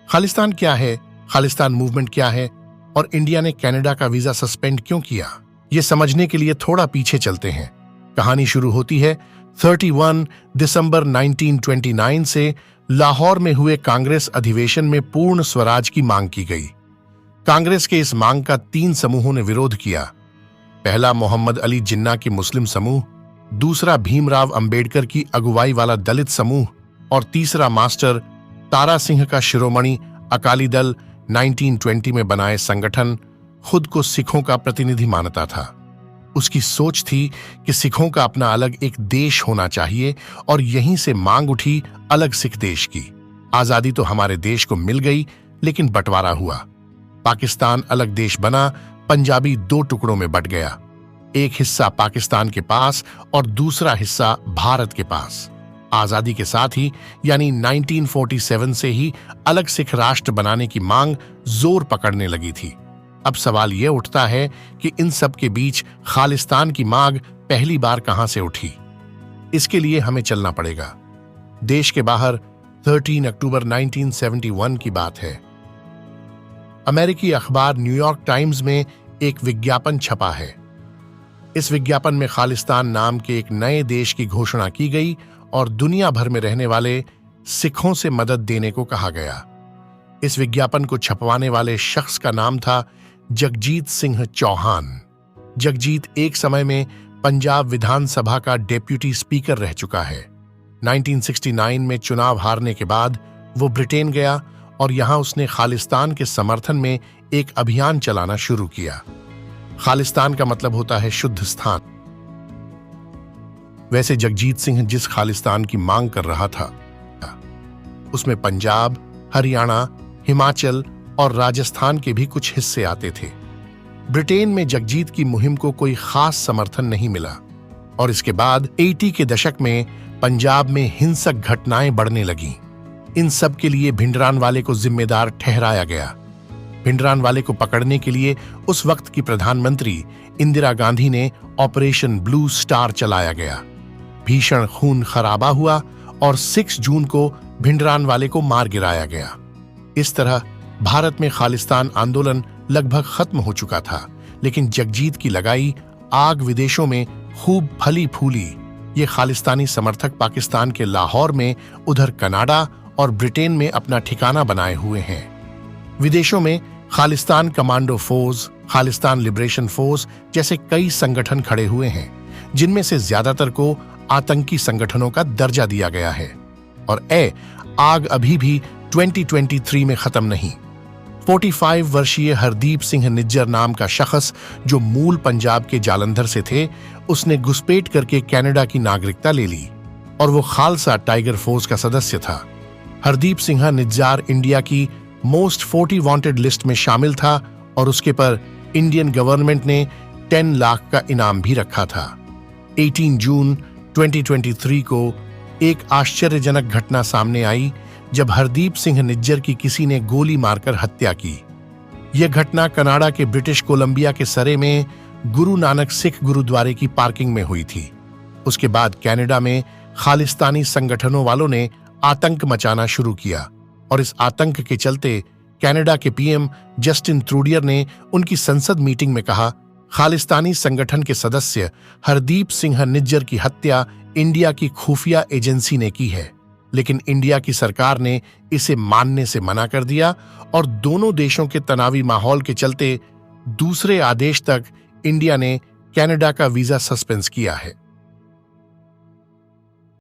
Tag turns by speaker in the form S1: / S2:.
S1: खालिस्तान क्या है, खालिस्तान मूवमेंट क्या है और इंडिया ने कनाडा का वीजा सस्पेंड क्यों किया, ये समझने के लिए थोड़ा पीछे चलते हैं। कहानी शुरू होती है 31 दिसंबर 1929 से लाहौर में हुए कांग्रेस अधिवेशन में पूर्ण स्वराज की मांग की गई। कांग्रेस के इस मांग का 3 समूहों ने विरोध किया। पहला मोहम्मद अली जिन्ना की मुस्लिम समूह, दूसरा भीमराव अंबेडकर की अगुवाई वाला दलित समूह और तीसरा मास्टर तारा सिंह का शिरोमणि अकाली दल 1920 में बनाए संगठन खुद को सिखों का प्रतिनिधि मानता था। उसकी सोच थी कि सिखों का अपना अलग एक देश होना चाहिए और यहीं से मांग उठी अलग सिख देश की। आजादी तो हमारे देश को मिल गई, लेकिन बंटवारा हुआ। पाकिस्तान अलग देश बना, पंजाबी 2 टुकड़ों में बंट गया। एक हिस्सा पाकिस्तान के पास और दूसरा हिस्सा भारत के पास। आजादी के साथ ही यानी 1947 से ही अलग सिख राष्ट्र बनाने की मांग जोर पकड़ने लगी थी। अब सवाल यह उठता है कि इन सब के बीच खालिस्तान की मांग पहली बार कहां से उठी। इसके लिए हमें चलना पड़ेगा। देश के बाहर 13 अक्टूबर 1971 की बात है। अमेरिकी अखबार न्यूयॉर्क टाइम्स में एक विज्ञापन छपा है। इस विज्ञापन में खालिस्तान नाम के एक नए देश की घोषणा की गई और दुनिया भर में रहने वाले सिखों से मदद देने को कहा गया। इस विज्ञापन को छपवाने वाले शख्स का नाम था जगजीत सिंह चौहान। जगजीत एक समय में पंजाब विधानसभा का डेप्यूटी स्पीकर रह चुका है। 1969 में चुनाव हारने के बाद वो ब्रिटेन गया और यहां उसने खालिस्तान के समर्थन में एक अभियान चलाना शुरू किया। खालिस्तान का मतलब होता है शुद्ध स्थान। वैसे जगजीत सिंह जिस खालिस्तान की मांग कर रहा था उसमें पंजाब, हरियाणा, हिमाचल और राजस्थान के भी कुछ हिस्से आते थे। ब्रिटेन में जगजीत की मुहिम को कोई खास समर्थन नहीं मिला और इसके बाद 80 के दशक में पंजाब में हिंसक घटनाएं बढ़ने लगीं। इन सब के लिए भिंडरानवाले को जिम्मेदार ठहराया गया। भिंडरानवाले को पकड़ने के लिए उस वक्त की प्रधानमंत्री इंदिरा गांधी ने ऑपरेशन ब्लू स्टार चलाया गया। भीषण खून खराबा हुआ और 6 जून को भिंडरानवाले को मार गिराया गया। इस तरह भारत में खालिस्तान आंदोलन लगभग खत्म हो चुका था, लेकिन जगजीत की लगाई आग विदेशों में खूब फली फूली। ये खालिस्तानी समर्थक पाकिस्तान के लाहौर में, उधर कनाडा और ब्रिटेन में अपना ठिकाना बनाए हुए हैं। विदेशों में Khalistan commando force, Khalistan liberation force जैसे कई संगठन खड़े हुए हैं, जिनमें से ज्यादातर को आतंकी संगठनों का दर्जा दिया गया है। और आग अभी भी 2023 में खत्म नहीं। 45 वर्षीय हरदीप सिंह निज्जर नाम का शख्स, जो मूल पंजाब के जालंधर से थे, उसने घुसपैठ करके कनाडा की नागरिकता ले ली और वो खालसा टाइगर फोर्स का सदस्य था। हरदीप सिंह निज्जार इंडिया की मोस्ट 40 वांटेड लिस्ट में शामिल था और उसके पर इंडियन गवर्नमेंट ने 10 लाख का इनाम भी रखा था। 18 जून 2023 को एक आश्चर्यजनक घटना सामने आई जब हरदीप सिंह निज्जर की किसी ने गोली मारकर हत्या की। यह घटना कनाडा के ब्रिटिश कोलंबिया के सरे में गुरु नानक सिख गुरुद्वारे की पार्किंग में हुई थी। उसके बाद कनाडा में खालिस्तानी संगठनों वालों ने आतंक मचाना शुरू किया और इस आतंक के चलते कनाडा के पीएम जस्टिन ट्रूडियर ने उनकी संसद मीटिंग में कहा, खालिस्तानी संगठन के सदस्य हरदीप सिंह निज्जर की हत्या इंडिया की खुफिया एजेंसी ने की है। लेकिन इंडिया की सरकार ने इसे मानने से मना कर दिया और दोनों देशों के तनावी माहौल के चलते दूसरे आदेश तक इंडिया ने कनाडा का वीजा सस्पेंस किया है।